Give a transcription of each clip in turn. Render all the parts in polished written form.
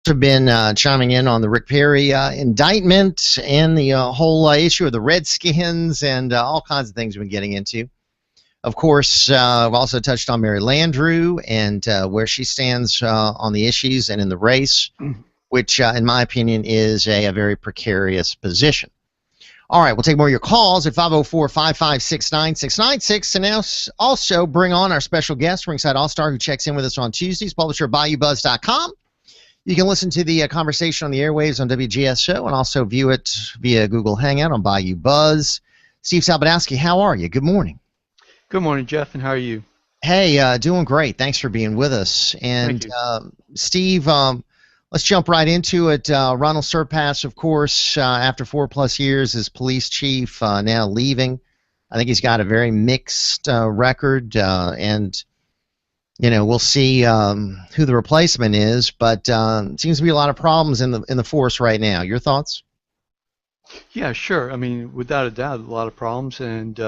Have been chiming in on the Rick Perry indictment and the whole issue of the Redskins and all kinds of things we've been getting into. Of course, I've also touched on Mary Landrieu and where she stands on the issues and in the race, which, in my opinion, is a very precarious position. All right, we'll take more of your calls at 504-556-9696. And now also bring on our special guest, Ringside All-Star, who checks in with us on Tuesdays, publisher of Bayoubuzz.com. You can listen to the conversation on the airwaves on WGSO and also view it via Google Hangout on Bayoubuzz. Steve Sabludowsky, how are you? Good morning. Good morning, Jeff, and how are you? Hey, doing great. Thanks for being with us. And Steve, let's jump right into it. Ronald Surpass, of course, after 4+ years as police chief, now leaving. I think he's got a very mixed record, and we'll see who the replacement is, but it seems to be a lot of problems in the force right now. Your thoughts? Yeah, sure. I mean, without a doubt, a lot of problems, and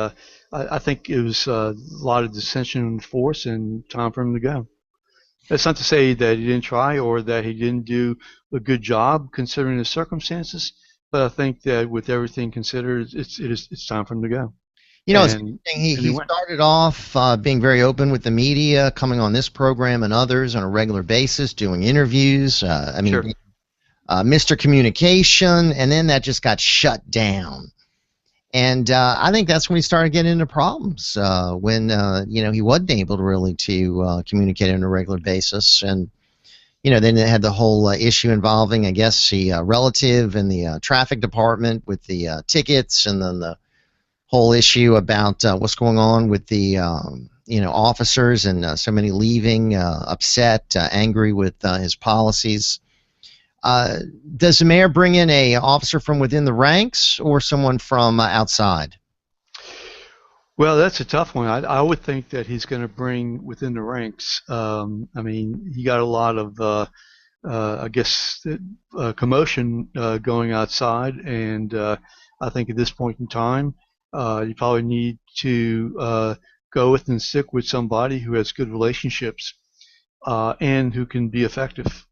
I think it was a lot of dissension in the force, and time for him to go. That's not to say that he didn't try or that he didn't do a good job considering the circumstances, but I think that with everything considered, it's time for him to go. It's interesting. He started off being very open with the media, coming on this program and others on a regular basis, doing interviews. Sure. Mr. Communication, and then that just got shut down. And I think that's when he started getting into problems, when he wasn't able to really to communicate on a regular basis. And then they had the whole issue involving, I guess, the relative in the traffic department with the tickets, and then the whole issue about what's going on with the officers and so many leaving upset, angry with his policies. Does the mayor bring in a officer from within the ranks or someone from outside? Well, that's a tough one. I would think that he's going to bring within the ranks. He got a lot of, I guess, commotion going outside, and I think at this point in time, you probably need to go with and stick with somebody who has good relationships and who can be effective.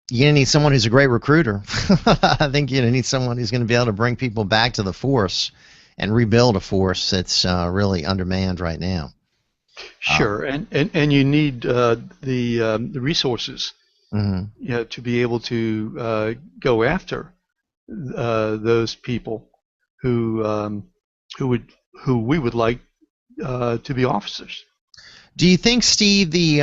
You're going to need someone who's a great recruiter. I think you're going to need someone who's going to be able to bring people back to the force and rebuild a force that's really undermanned right now. Sure, and you need the resources to be able to go after those people who we would like to be officers. Do you think, Steve, the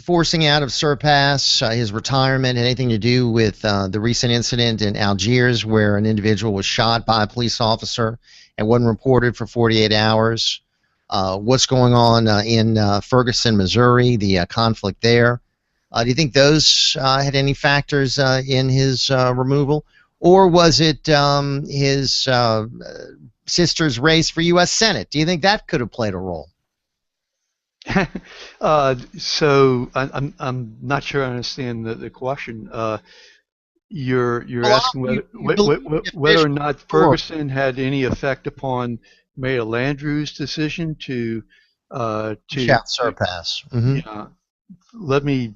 forcing out of Surpass, his retirement, had anything to do with the recent incident in Algiers where an individual was shot by a police officer and wasn't reported for 48 hours? What's going on in Ferguson, Missouri, the conflict there? Do you think those had any factors in his removal? Or was it his sister's race for U.S. Senate? Do you think that could have played a role? So I'm not sure I understand the question. You're asking whether or not Ferguson had any effect upon Mayor Landrieu's decision to shout Surpass. Let me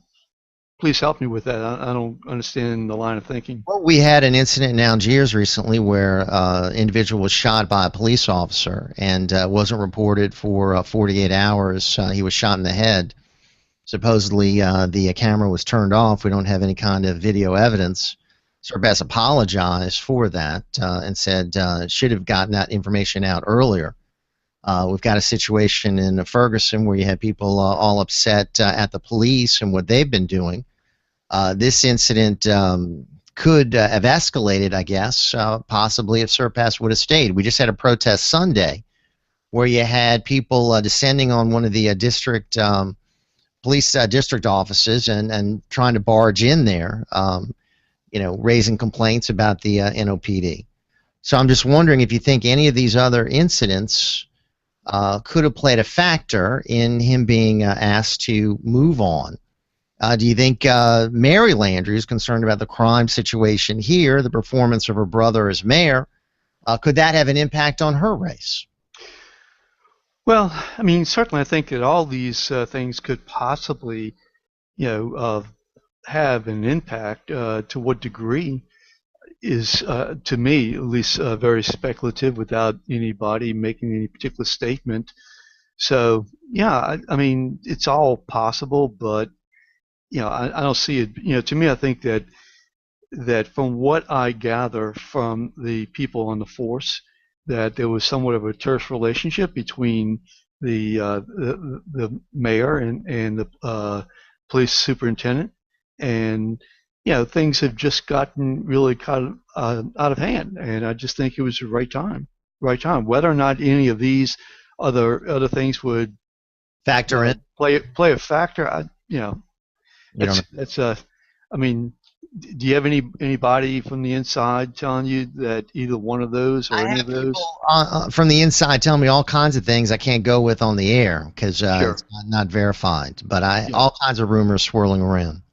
please help me with that. I don't understand the line of thinking. Well, we had an incident in Algiers recently where an individual was shot by a police officer and wasn't reported for 48 hours. He was shot in the head. Supposedly, the camera was turned off. We don't have any kind of video evidence. Surpass apologized for that and said should have gotten that information out earlier. We've got a situation in Ferguson where you had people all upset at the police and what they've been doing. This incident could have escalated, I guess, possibly if Surpass would have stayed. We just had a protest Sunday where you had people descending on one of the district police district offices and trying to barge in there, raising complaints about the NOPD. So I'm just wondering if you think any of these other incidents could have played a factor in him being asked to move on. Do you think Mary Landrieu is concerned about the crime situation here, the performance of her brother as mayor? Could that have an impact on her race? Well, I mean, certainly, I think that all these things could possibly, have an impact. To what degree is, to me, at least, very speculative without anybody making any particular statement. So, yeah, I mean, it's all possible, but I don't see it. To me, I think that from what I gather from the people on the force, that there was somewhat of a terse relationship between the mayor and the police superintendent, and things have just gotten really kind of out of hand, and I just think it was the right time. Whether or not any of these other things would Factor in. play a factor, You don't know. that's I mean, do you have anybody from the inside telling you that either one of those I or any have of people those? from the inside telling me all kinds of things I can't go with on the air because Sure. it's not verified. But Yeah. all kinds of rumors swirling around.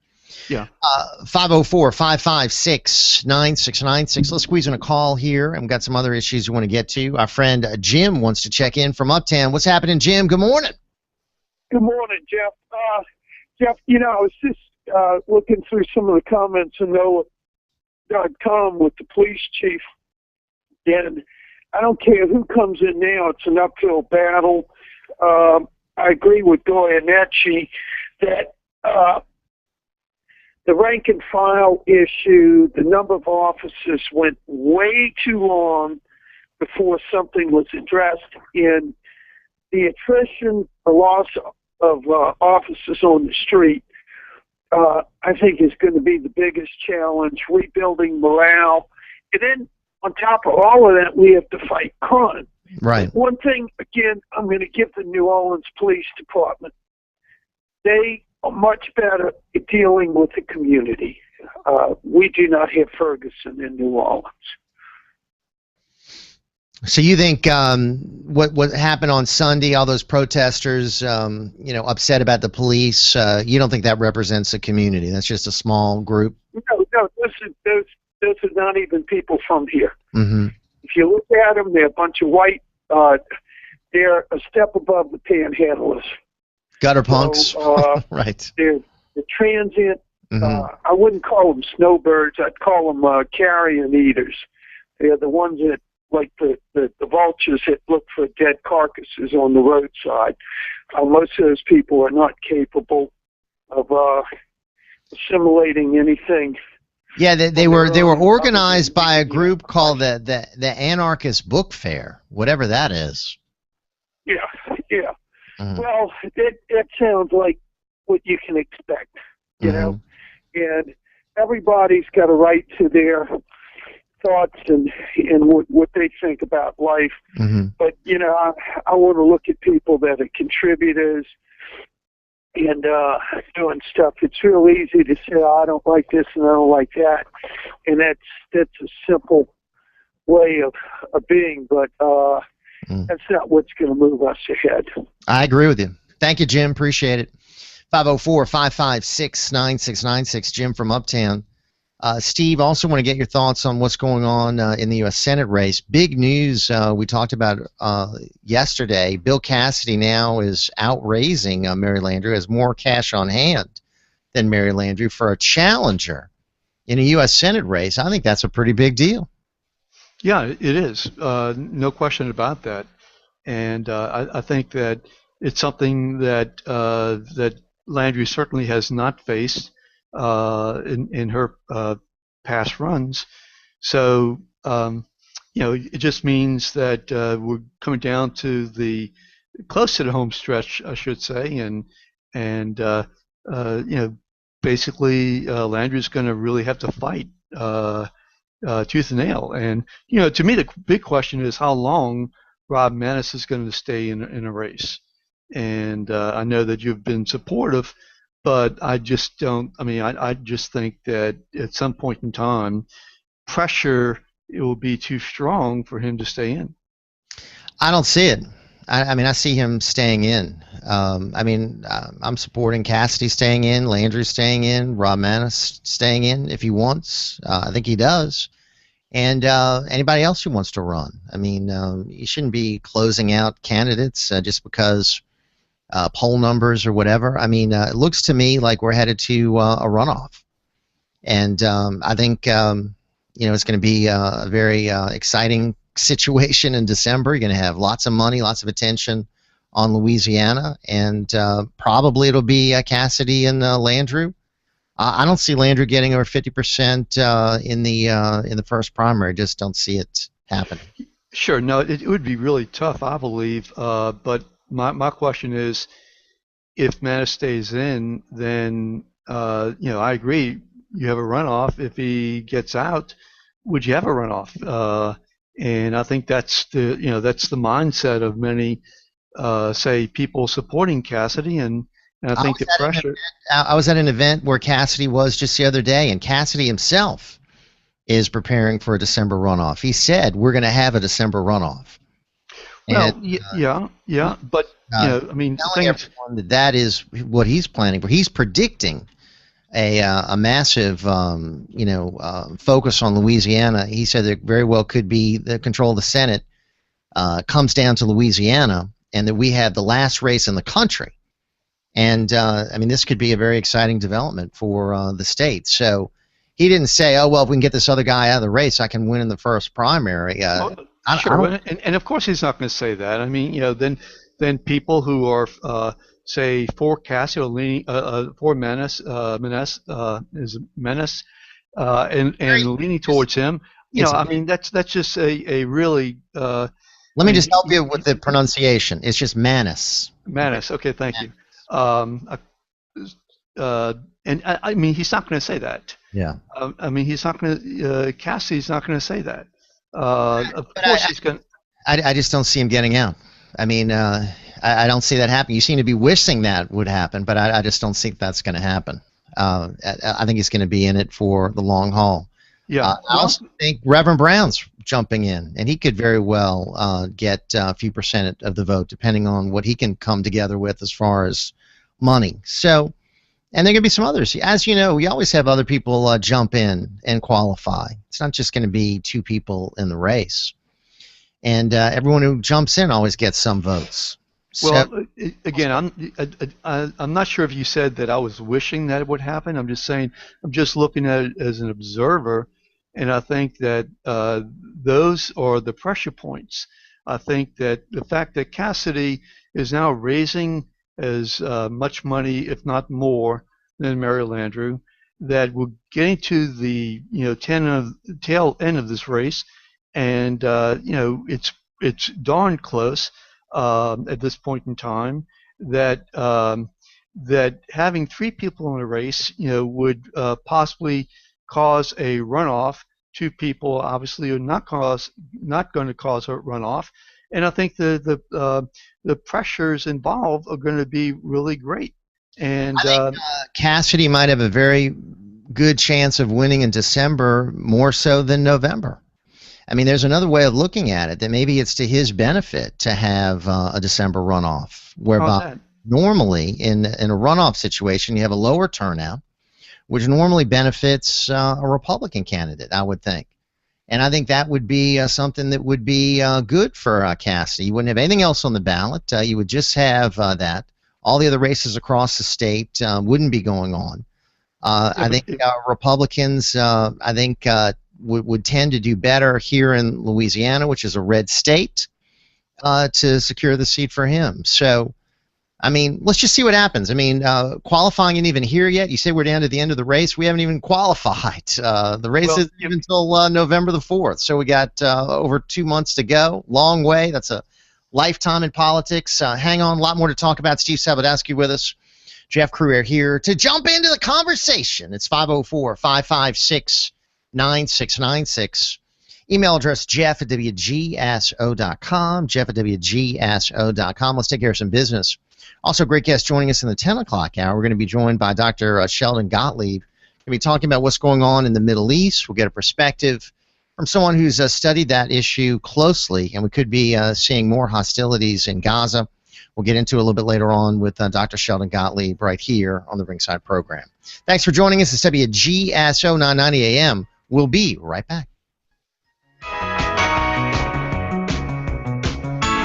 Yeah. 504-556-9696. Let's squeeze in a call here, and we've got some other issues we want to get to. Our friend Jim wants to check in from Uptown. What's happening, Jim? Good morning. Good morning, Jeff. Jeff, I was just looking through some of the comments in NOAA.com with the police chief, and I don't care who comes in now, it's an uphill battle. I agree with Goyeneche that the rank and file issue, the number of officers went way too long before something was addressed in the attrition, the loss of officers on the street. I think is going to be the biggest challenge, rebuilding morale. And then on top of all of that, we have to fight crime. Right. One thing, again, I'm going to give the New Orleans Police Department. They are much better at dealing with the community. We do not have Ferguson in New Orleans. So you think what happened on Sunday, all those protesters, upset about the police, you don't think that represents a community? That's just a small group? No, those are not even people from here. Mm-hmm. If you look at them, they're a bunch of white. They're a step above the panhandlers. Gutter punks? So, right. They're transient. Mm-hmm. I wouldn't call them snowbirds. I'd call them carrion eaters. They're the ones that, like the vultures that look for dead carcasses on the roadside. Most of those people are not capable of assimilating anything. Yeah, they were organized by a group called the Anarchist Book Fair, whatever that is. Yeah. Mm-hmm. Well, it sounds like what you can expect, you know, and everybody's got a right to their thoughts and what they think about life. Mm-hmm. But, I want to look at people that are contributors and doing stuff. It's real easy to say, I don't like this and I don't like that. And that's a simple way of being, but that's not what's going to move us ahead. I agree with you. Thank you, Jim. Appreciate it. 504-556-9696, Jim from Uptown. Steve, also want to get your thoughts on what's going on in the U.S. Senate race. Big news we talked about yesterday. Bill Cassidy now is outraising Mary Landrieu, has more cash on hand than Mary Landrieu for a challenger in a U.S. Senate race. I think that's a pretty big deal. Yeah, it is. No question about that. And I think that it's something that that Landrieu certainly has not faced in her past runs. So, it just means that we're coming down to close to the home stretch, I should say, and basically Landrieu's going to really have to fight tooth and nail. And to me, the big question is how long Rob Maness is going to stay in a race. And I know that you've been supportive, but I just don't. I mean, I just think that at some point in time, pressure it will be too strong for him to stay in. I don't see it. I mean, I see him staying in. I'm supporting Cassidy staying in, Landrieu staying in, Rob Maness staying in if he wants. I think he does. and anybody else who wants to run. I mean, you shouldn't be closing out candidates just because poll numbers or whatever. I mean, it looks to me like we're headed to a runoff, and I think it's going to be a very exciting situation in December. You're going to have lots of money, lots of attention on Louisiana, and probably it'll be Cassidy and Landrieu. I don't see Landrieu getting over 50% in the first primary. Just don't see it happening. Sure, no, it would be really tough, I believe. But my question is, if Manis stays in, then I agree. You have a runoff. If he gets out, would you have a runoff? And I think that's the mindset of many, say, people supporting Cassidy, and I think the pressure. I was at an event where Cassidy was just the other day, and Cassidy himself is preparing for a December runoff. He said we're going to have a December runoff. Well, yeah, but I mean, telling everyone that is what he's planning for. He's predicting a massive, focus on Louisiana. He said there very well could be the control of the Senate comes down to Louisiana, and that we have the last race in the country. And I mean, this could be a very exciting development for the state. So he didn't say, "Oh well, if we can get this other guy out of the race, I can win in the first primary." Sure, and of course he's not going to say that. I mean, then people who are say for Cassidy or leaning for Manis, and leaning towards him. I mean, that's just a really. Let me just help you with the pronunciation. It's just Manis. Manis. Okay, thank you. And I mean, he's not going to say that. Yeah. I mean, he's not going to. Cassidy's not going to say that. Of course, he's going. I just don't see him getting out. I mean, I don't see that happening. You seem to be wishing that would happen, but I just don't think that's going to happen. I think he's going to be in it for the long haul. Yeah. I also think Reverend Brown's jumping in, and he could very well get a few percent of the vote, depending on what he can come together with as far as money. So, and there are going to be some others. As you know, we always have other people jump in and qualify. It's not just going to be two people in the race. And everyone who jumps in always gets some votes. Well, again, I'm not sure if you said that I was wishing that it would happen. I'm just saying, I'm just looking at it as an observer, and I think that those are the pressure points. I think that the fact that Cassidy is now raising as much money, if not more, than Mary Landrieu, that we're getting to the tail end of this race, and it's darn close. At this point in time, that having three people in a race, would possibly cause a runoff. Two people obviously are not going to cause a runoff, and I think the pressures involved are going to be really great. And I think, Cassidy might have a very good chance of winning in December, more so than November. I mean, there's another way of looking at it, that maybe it's to his benefit to have a December runoff, whereby normally in a runoff situation you have a lower turnout, which normally benefits a Republican candidate, I would think. And I think that would be something that would be good for Cassidy. You wouldn't have anything else on the ballot. You would just have that. All the other races across the state wouldn't be going on. I think Republicans, would tend to do better here in Louisiana, which is a red state, to secure the seat for him. So, I mean, let's just see what happens. I mean, qualifying isn't even here yet. You say we're down to the end of the race. We haven't even qualified. The race isn't even until November the 4th. So we got over 2 months to go. Long way. That's a lifetime in politics. Hang on. A lot more to talk about. Steve Sabludowsky with us. Jeff Crouere here to jump into the conversation. It's 504-556-9696. Email address Jeff at WGSO.com. Jeff at WGSO.com. Let's take care of some business. Also, great guest joining us in the 10 o'clock hour. We're going to be joined by Dr. Sheldon Gottlieb. We're going to be talking about what's going on in the Middle East. We'll get a perspective from someone who's studied that issue closely, and we could be seeing more hostilities in Gaza. We'll get into it a little bit later on with Dr. Sheldon Gottlieb right here on the Ringside program. Thanks for joining us. It's WGSO 990 AM. We'll be right back.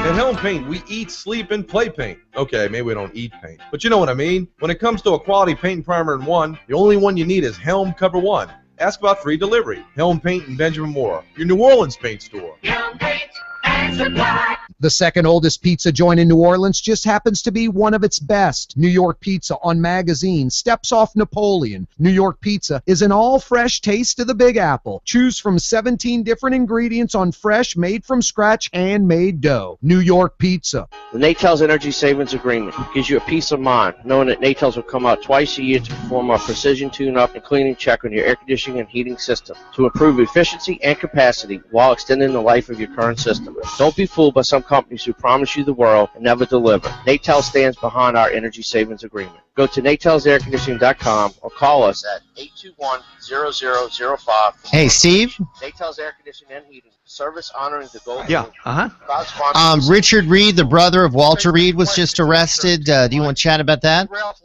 At Helm Paint, we eat, sleep, and play paint. Okay, maybe we don't eat paint, but you know what I mean. When it comes to a quality paint and primer in one, the only one you need is Helm Cover One. Ask about free delivery. Helm Paint and Benjamin Moore, your New Orleans paint store. Helm Paint and Supply. The second oldest pizza joint in New Orleans just happens to be one of its best. New York Pizza on Magazine steps off Napoleon. New York Pizza is an all-fresh taste of the Big Apple. Choose from 17 different ingredients on fresh, made-from-scratch, handmade dough. New York Pizza. The Natels Energy Savings Agreement gives you a peace of mind knowing that Natels will come out twice a year to perform a precision tune-up and cleaning check on your air conditioning and heating system to improve efficiency and capacity while extending the life of your current system. Don't be fooled by some companies who promise you the world and never deliver. Natel stands behind our energy savings agreement. Go to natelsairconditioning.com or call us at 821-0005. Hey, Steve. Natels Air Conditioning and Heating. Service honoring the gold. Yeah. Richard Reed, the brother of Walter Reed, was just arrested. Do you want to chat about that? Well,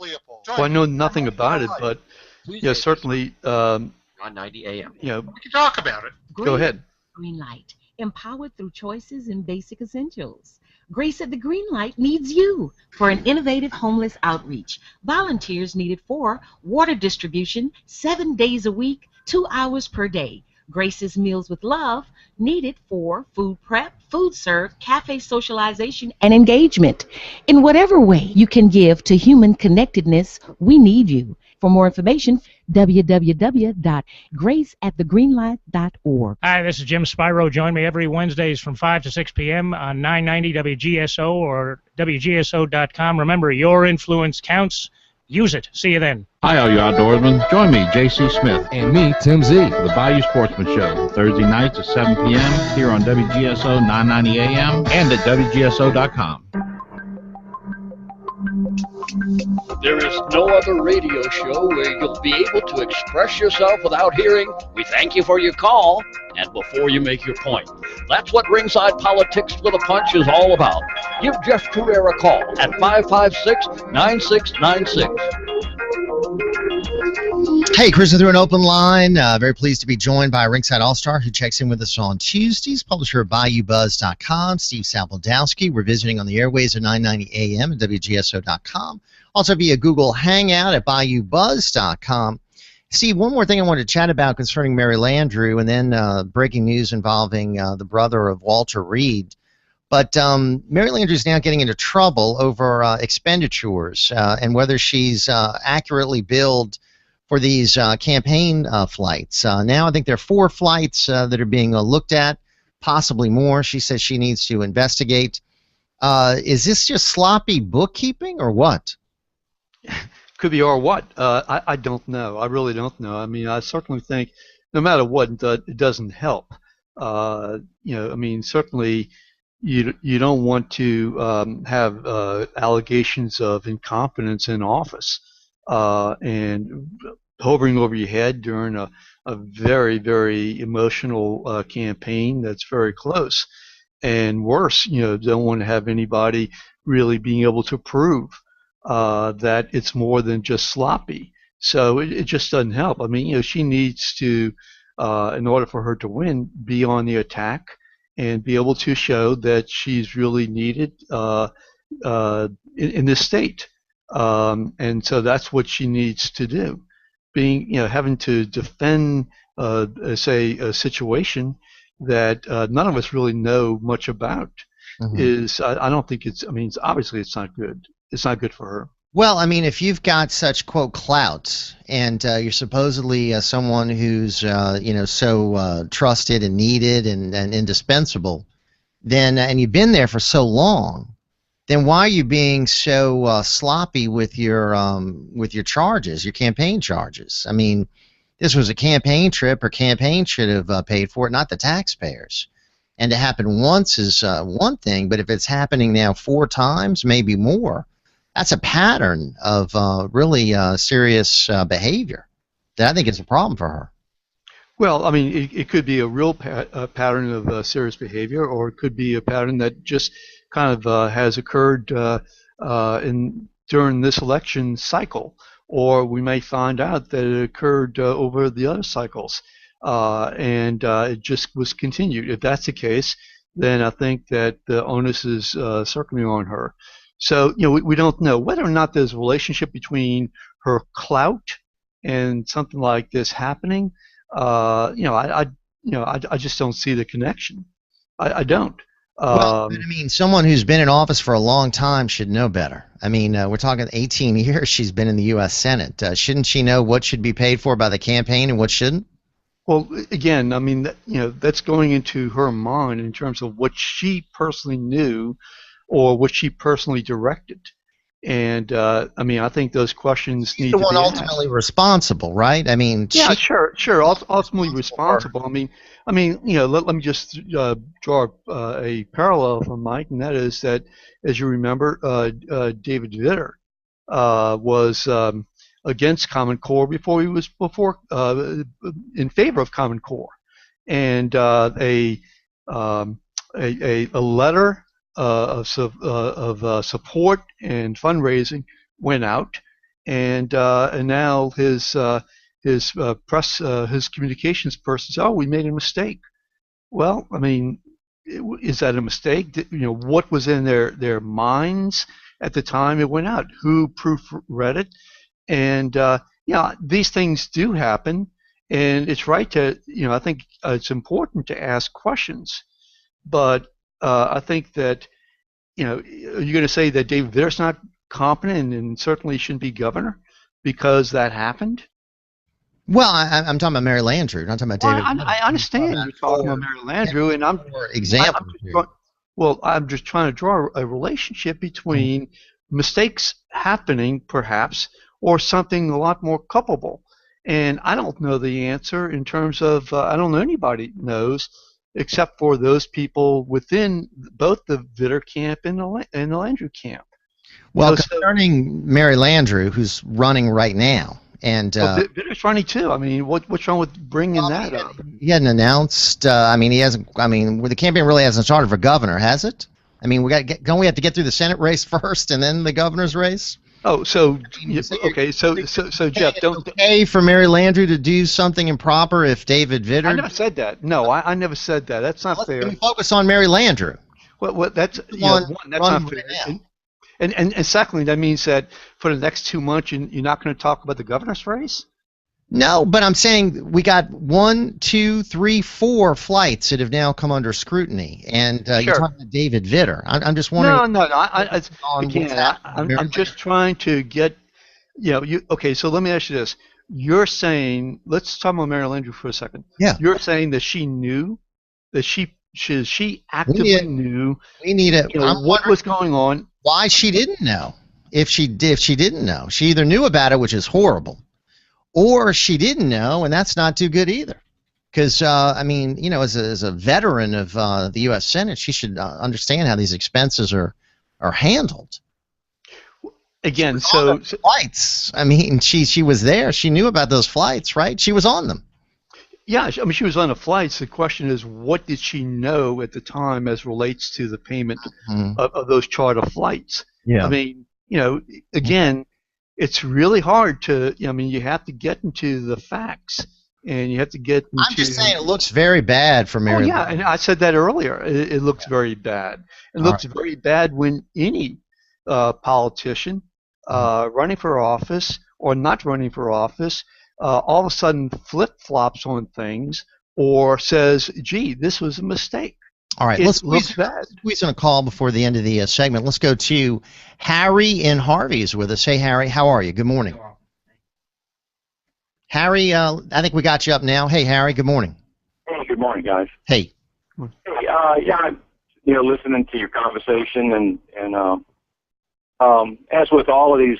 I know nothing about it, but yeah, certainly. On 90 AM. You know, we can talk about it. Go ahead. Green Light. Empowered through choices in basic essentials. Grace at the Green Light needs you for an innovative homeless outreach. Volunteers needed for water distribution 7 days a week, 2 hours per day. Grace's Meals with Love needed for food prep, food serve, cafe socialization, and engagement. In whatever way you can give to human connectedness, we need you. For more information, www.graceatthegreenlight.org. Hi, this is Jim Spyro. Join me every Wednesdays from 5 to 6 p.m. on 990 WGSO or WGSO.com. Remember, your influence counts. Use it. See you then. Hi, all you outdoorsmen. Join me, J.C. Smith. And me, Tim Z. For the Bayou Sportsman Show, Thursday nights at 7 p.m. here on WGSO 990 AM and at WGSO.com. There is no other radio show where you'll be able to express yourself without hearing, "We thank you for your call," and before you make your point. That's what Ringside Politics with a Punch is all about. Give Jeff Crouere a call at 556-9696. Hey, cruising through an open line. Very pleased to be joined by Ringside All-Star, who checks in with us on Tuesdays, publisher of BayouBuzz.com, Steve Sabludowsky. We're visiting on the airways at 990 AM at WGSO.com. Also via Google Hangout at BayouBuzz.com. Steve, one more thing I wanted to chat about concerning Mary Landrieu, and then breaking news involving the brother of Walter Reed. But Mary Landrieu is now getting into trouble over expenditures and whether she's accurately billed for these campaign flights. Now I think there are 4 flights that are being looked at, possibly more. She says she needs to investigate. Is this just sloppy bookkeeping or what? Could be or what. I don't know. I really don't know. I mean, I certainly think no matter what, it doesn't help. You know, I mean, certainly you don't want to have allegations of incompetence in office and hovering over your head during a very, very emotional campaign that's very close. And worse, you know, don't want to have anybody really being able to prove that it's more than just sloppy. So it just doesn't help. I mean, you know, she needs to, in order for her to win, be on the attack and be able to show that she's really needed in this state. And so that's what she needs to do. Being, you know, having to defend, say, a situation that none of us really know much about is, I don't think it's, I mean, obviously it's not good. It's not good for her. Well, I mean, if you've got such, quote, clout, and you're supposedly someone who's, you know, so trusted and needed and indispensable, then, and you've been there for so long, then why are you being so sloppy with your charges, your campaign charges? I mean, this was a campaign trip. Her campaign should have paid for it, not the taxpayers. And to happen once is one thing, but if it's happening now 4 times, maybe more, that's a pattern of really serious behavior that I think is a problem for her. Well, I mean, it could be a real pattern of serious behavior, or it could be a pattern that just kind of has occurred during this election cycle, or we may find out that it occurred over the other cycles, and it just was continued. If that's the case, then I think that the onus is certainly on her. So, we don't know whether or not there's a relationship between her clout and something like this happening. I just don't see the connection. I don't. Well, but I mean, someone who's been in office for a long time should know better. I mean, we're talking 18 years she's been in the U.S. Senate. Shouldn't she know what should be paid for by the campaign and what shouldn't? Well, again, I mean, that's going into her mind in terms of what she personally knew or what she personally directed. And, I mean, I think those questions need to be asked. She's the one ultimately responsible, right? I mean, yeah, sure, ultimately responsible. I mean, let me just draw a parallel from Mike, and that is that, as you remember, David Vitter was against Common Core before he was in favor of Common Core, and a letter of support and fundraising went out, and now his communications person said, "Oh, we made a mistake." Well, I mean, is that a mistake? What was in their minds at the time it went out? Who proofread it? And these things do happen, and it's right to I think it's important to ask questions, but I think that you're going to say that David Vitter's not competent and certainly shouldn't be governor because that happened. Well, I'm talking about Mary Landrieu. I'm talking about David. I understand you're talking about Mary Landrieu, and I'm just trying to draw a relationship between mistakes happening, perhaps, or something a lot more culpable. And I don't know the answer in terms of I don't know anybody knows except for those people within both the Vitter camp and the Landrieu camp. Well, concerning Mary Landrieu, who's running right now. And Vitter's running too. I mean, what's wrong with bringing that up? He hadn't announced. He hasn't. I mean, the campaign really hasn't started for governor, has it? I mean, don't we have to get through the Senate race first and then the governor's race? Oh, so okay, so Jeff, don't. Okay for Mary Landrieu to do something improper if David Vitter. I never said that. No, I never said that. That's not fair. Let me focus on Mary Landrieu. Well, that's that's not fair. And secondly, that means that for the next 2 months, you're not going to talk about the governor's race? No, but I'm saying we got 1, 2, 3, 4 flights that have now come under scrutiny, and sure. You're talking about David Vitter. I'm just wondering. No. I'm just trying to get. Okay, so let me ask you this. You're saying, let's talk about Mary Landrieu for a second. Yeah. You're saying that she knew, that she actively knew. We need it. What was going on. Why she didn't know? If she didn't know, she either knew about it, which is horrible, or she didn't know, and that's not too good either. Because as a veteran of the U.S. Senate, she should understand how these expenses are handled. Again, flights. I mean, she was there. She knew about those flights, right? She was on them. Yeah, I mean, she was on the flights. The question is, what did she know at the time as relates to the payment of those charter flights? Yeah. I mean, again, it's really hard to. You have to get into the facts, and you have to get into. I'm just saying, it looks very bad for Mary. Oh yeah, and I said that earlier. It looks very bad. It looks very bad when any politician running for office or not running for office. All of a sudden flip-flops on things or says, gee, this was a mistake. All right, let's squeeze in a call before the end of the segment. Let's go to Harry in Harvey is with us. Hey, Harry, how are you? Good morning. Harry, I think we got you up now. Hey, Harry, good morning. Hey, good morning, guys. Hey. Hey, listening to your conversation and as with all of these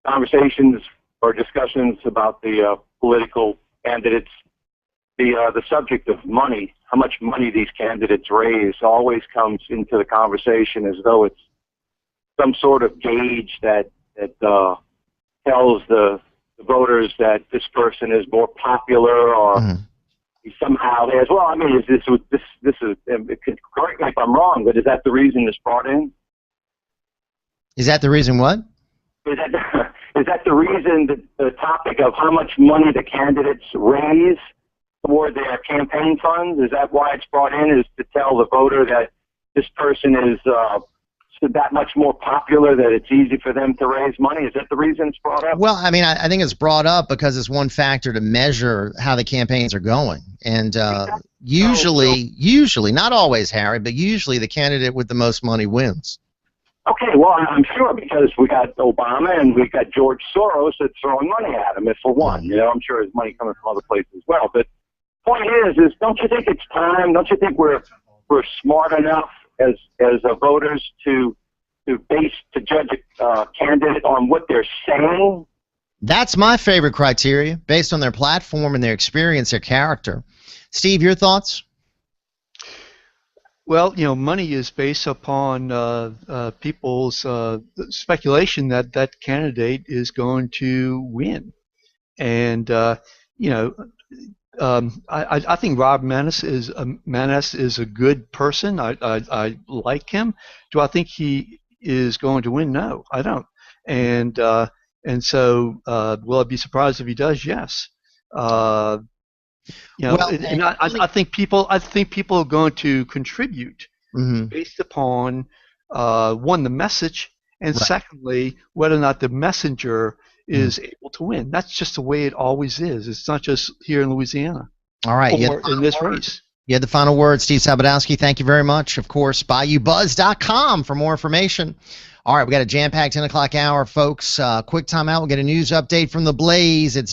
conversations or discussions about the political candidates, the subject of money, how much money these candidates raise, always comes into the conversation as though it's some sort of gauge that tells the voters that this person is more popular or somehow there's. Well, I mean, this is. Correct me if I'm wrong, but is that the reason it's brought in? Is that the reason what? Is that the reason that the topic of how much money the candidates raise for their campaign funds? Is that why it's brought in, is to tell the voter that this person is that much more popular that it's easy for them to raise money? Is that the reason it's brought up? Well, I mean, I think it's brought up because it's one factor to measure how the campaigns are going. And usually, not always, Harry, but usually the candidate with the most money wins. Okay, well, I'm sure, because we got Obama and we got George Soros that's throwing money at him, if for one. You know, I'm sure there's money coming from other places as well. But point is don't you think it's time? Don't you think we're smart enough as voters to judge a candidate on what they're saying? That's my favorite criteria, based on their platform and their experience, their character. Steve, your thoughts? Well, you know, money is based upon people's speculation that that candidate is going to win. And, you know, I think Rob Maness is a good person. I like him. Do I think he is going to win? No, I don't. And so will I be surprised if he does? Yes. You know, Well, and I think people are going to contribute based upon one, the message, and Right. secondly, whether or not the messenger is able to win. That's just the way it always is. It's not just here in Louisiana All right. or in this race. You had the final word, Steve Sabludowsky. Thank you very much. Of course, BayouBuzz.com for more information. All right, we got a jam-packed 10 o'clock hour, folks. Quick timeout. We'll get a news update from the Blaze. It's